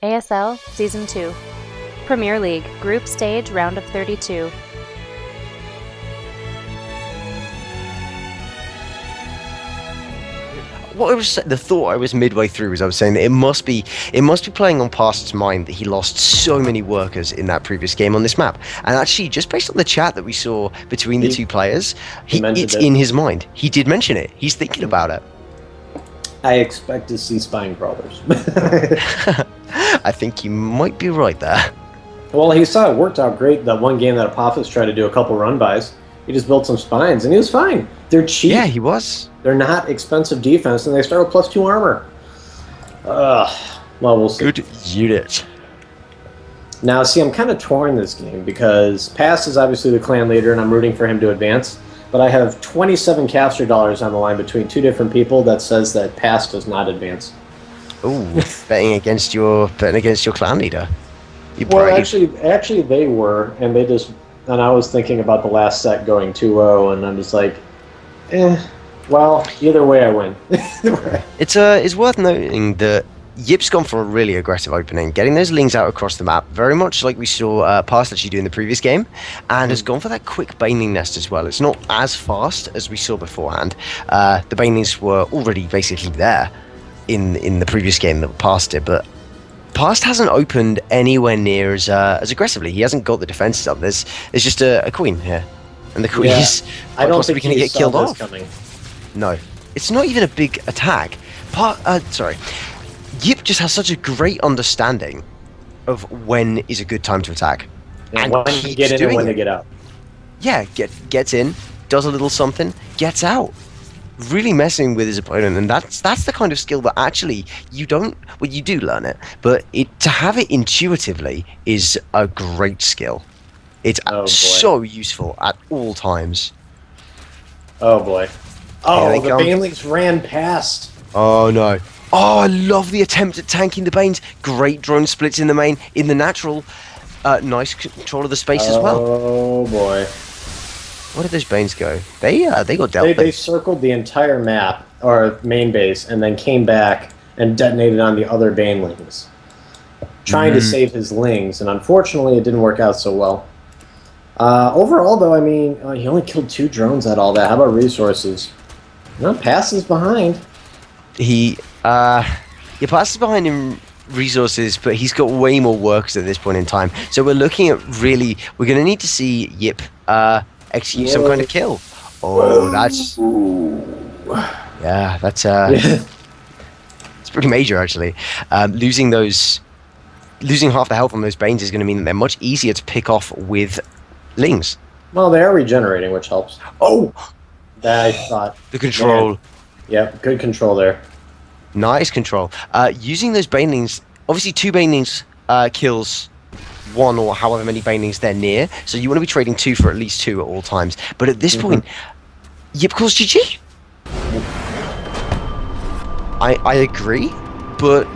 ASL Season 2. Premier League Group Stage Round of 32. The thought I was midway through was I was saying that it must be playing on PasT's mind that he lost so many workers in that previous game on this map. And actually, just based on the chat that we saw between the two players, it's in his mind. He did mention it. He's thinking about it. I expect to see spine crawlers. I think you might be right there. Well, he saw it worked out great that one game that Apophis tried to do a couple run-bys. He just built some spines, and he was fine. They're cheap. Yeah, he was. They're not expensive defense, and they start with +2 armor. Well, we'll see. Good unit. Now, see, I'm kind of torn this game because PasT is obviously the clan leader, and I'm rooting for him to advance. But I have 27 caster dollars on the line between two different people that says that PasT does not advance. Ooh, betting against your clan leader. Well, actually, they were, and they just. And I was thinking about the last set going 2-0, and I'm just like, well, either way I win. It's worth noting that Yip's gone for a really aggressive opening, getting those lings out across the map, very much like we saw PasT actually do in the previous game, and has gone for that quick Baneling nest as well. It's not as fast as we saw beforehand. The Banelings were already basically there in the previous game that PasT did, but PasT hasn't opened anywhere near as aggressively. He hasn't got the defenses up. There's just a queen here, and the queen is possibly going to get killed off. Coming. No, it's not even a big attack. Yip just has such a great understanding of when is a good time to attack, and when to get in and when to get out. Yeah, gets in, does a little something, gets out. Really messing with his opponent, and that's the kind of skill that actually you do learn it, but to have it intuitively is a great skill. It's so useful at all times. Oh boy. Oh, the Banelings ran past. Oh no. Oh, I love the attempt at tanking the Banes. Great drone splits in the main, in the natural. Nice control of the space as well. Oh boy. Where did those Banes go? They got dealt. They circled the entire map, or main base, and then came back and detonated on the other Banelings, trying to save his lings, and unfortunately it didn't work out so well. Overall, though, I mean, he only killed 2 drones at all that. How about resources? No, PasT is behind. PasT is behind in resources, but he's got way more workers at this point in time. So we're looking at we're going to need to see Yip execute some kind of kill. Oh, that's it's pretty major actually. Losing half the health on those Banes is going to mean that they're much easier to pick off with lings. Well, they are regenerating, which helps. Oh, that I thought the control. Man. Yep, good control there. Nice control. Using those Banelings, obviously 2 Banelings kills 1 or however many Banelings they're near, so you want to be trading 2 for at least 2 at all times. But at this point, Yip calls GG. I agree, but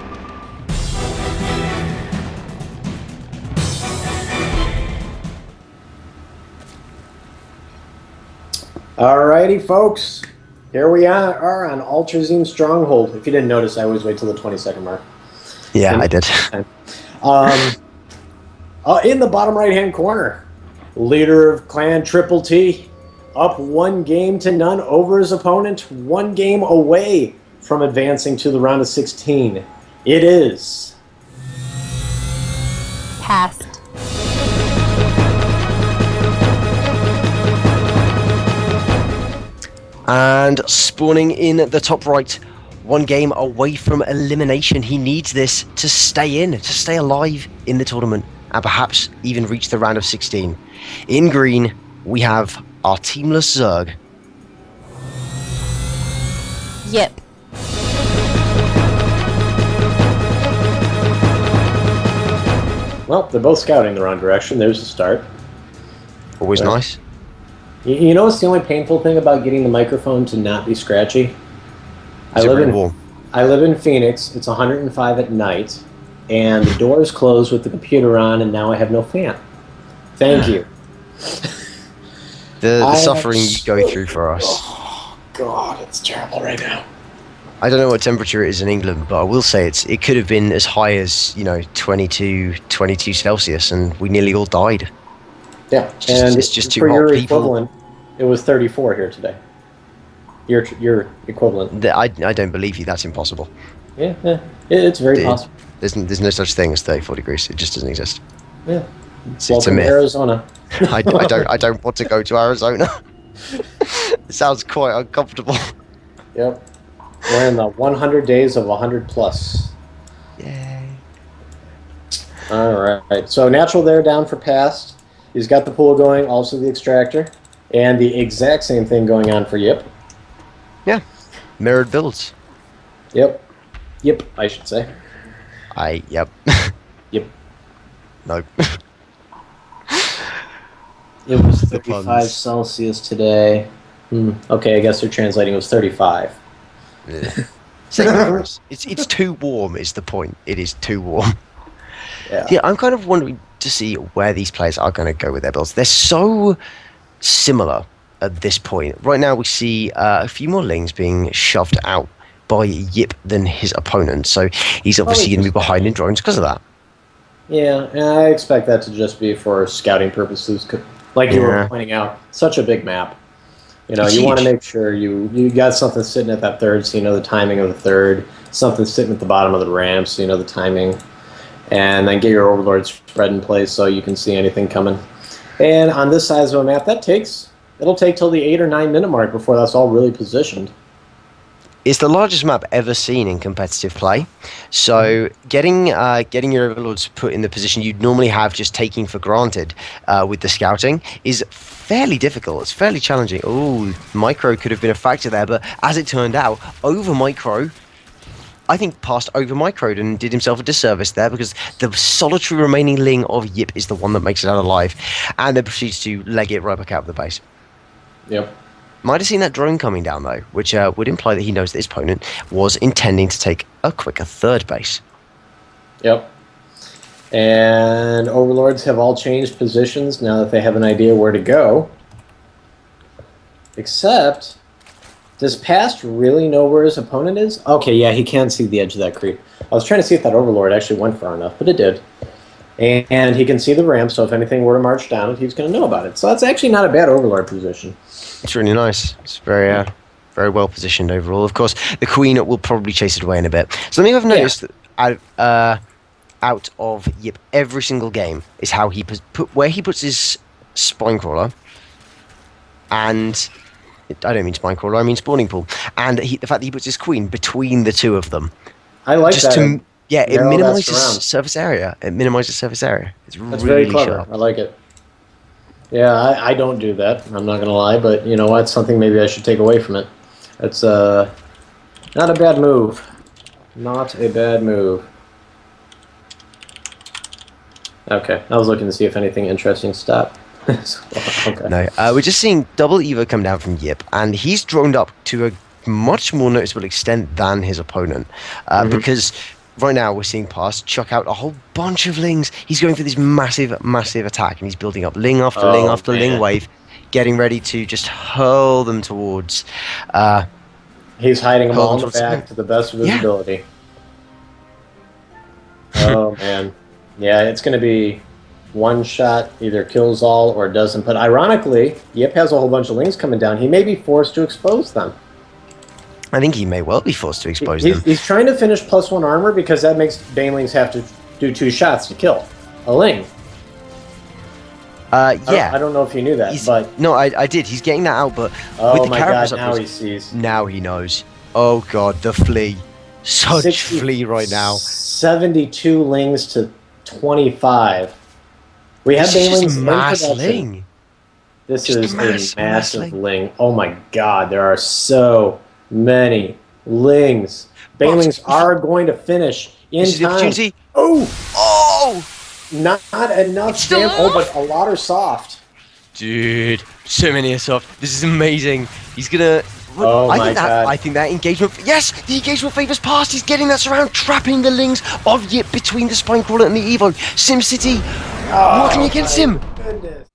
alrighty, folks. Here we are on Ultrazine Stronghold. If you didn't notice, I always wait till the 20-second mark. Yeah, I did. In the bottom right-hand corner, leader of Clan Triple T, up 1-0 over his opponent, 1 game away from advancing to the round of 16. It is PasT. And spawning in the top right, 1 game away from elimination. He needs this to stay alive in the tournament, and perhaps even reach the round of 16. In green, we have our teamless Zerg. Yip. Well, they're both scouting the wrong direction. There's the start. Always nice. You know what's the only painful thing about getting the microphone to not be scratchy? I live in Phoenix. It's 105 at night, and the door is closed with the computer on, and now I have no fan. Thank you. The suffering you go through for us. Oh, God, it's terrible right now. I don't know what temperature it is in England, but I will say it could have been as high as 22 Celsius, and we nearly all died. Yeah, It's just too for hot. your People, equivalent, it was 34 here today. Your equivalent. I don't believe you. That's impossible. Yeah, it's very possible. There's no such thing as 34 degrees. It just doesn't exist. Yeah. It's a Welcome to myth. Arizona. I don't want to go to Arizona. It sounds quite uncomfortable. Yep. We're in the 100 days of 100 plus. Yay. All right. So natural there down for PasT. He's got the pool going, also the extractor, and the exact same thing going on for Yip. Yeah. Mirrored builds. Yep. Yep, I should say. Yep. Yep. Nope. It was The 35 puns. Celsius today. Okay, I guess they're translating it was 35. Same difference. It's too warm is the point. It is too warm. Yeah, I'm kind of wondering to see where these players are going to go with their builds. They're so similar at this point. Right now we see a few more Lings being shoved out by Yip than his opponent. So he's obviously going to be behind in drones because of that. Yeah, and I expect that to just be for scouting purposes. Like you were pointing out, such a big map. It's you want to huge. make sure you got something sitting at that third, so you know the timing of the third. Something sitting at the bottom of the ramp, so you know the timing. And then get your overlord spread in place so you can see anything coming. And on this size of a map, it'll take till the 8 or 9 minute mark before that's all really positioned. It's the largest map ever seen in competitive play. So getting your overlords put in the position you'd normally have just taking for granted with the scouting is fairly difficult. It's fairly challenging. Oh, micro could have been a factor there, but as it turned out, over micro, I think PasT over microed and did himself a disservice there because the solitary remaining Ling of Yip is the one that makes it out alive, and then proceeds to leg it right back out of the base. Yep. Might have seen that drone coming down though, which would imply that he knows that his opponent was intending to take a quicker third base. Yep. And overlords have all changed positions now that they have an idea where to go. Except, does PasT really know where his opponent is? Okay, yeah, he can see the edge of that creep. I was trying to see if that overlord actually went far enough, but it did. And he can see the ramp, so if anything were to march down, he's going to know about it. So that's actually not a bad overlord position. It's really nice. It's very well positioned overall. Of course, the Queen will probably chase it away in a bit. Something I've noticed out of Yip every single game is how he where he puts his spine crawler, and I don't mean spine crawler, I mean spawning pool, and the fact that he puts his Queen between the two of them. I like that. It minimizes surface area. It minimizes surface area. It's That's really very clever. sharp. I like it. Yeah, I don't do that. I'm not going to lie, but you know what? Something maybe I should take away from it. It's not a bad move. Not a bad move. Okay, I was looking to see if anything interesting stopped. Okay. No, we're just seeing double Evo come down from Yip, and he's droned up to a much more noticeable extent than his opponent, because right now we're seeing PasT chuck out a whole bunch of Lings. He's going for this massive attack, and he's building up Ling after Ling after Ling wave, getting ready to just hurl them towards. He's hiding them all in the back to the best of his ability. Oh man, yeah, it's going to be one shot, either kills all or doesn't. But ironically, Yip has a whole bunch of Lings coming down. He may be forced to expose them. I think he may well be forced to expose them. He's trying to finish +1 armor because that makes Banelings have to do 2 shots to kill a Ling. Yeah. I don't know if you knew that, but... No, I did. He's getting that out, but oh with the my god, Carapace now upwards, he sees. Now he knows. Oh god, the flea. Such flea right now. 72 Lings to 25. We have Banelings in production. Ling. This Just is mass a massive Ling. Ling. Oh my god, there are so many Lings. Banelings are going to finish in This is the time. opportunity. Oh! Not enough damage. Oh, but a lot are soft. Dude, so many are soft. This is amazing. He's gonna... Oh my god. I think that engagement... Yes! The engagement favours PasT. He's getting that surround, trapping the Lings of Yip between the Spine Crawler and the Evo. SimCity working against him. Goodness.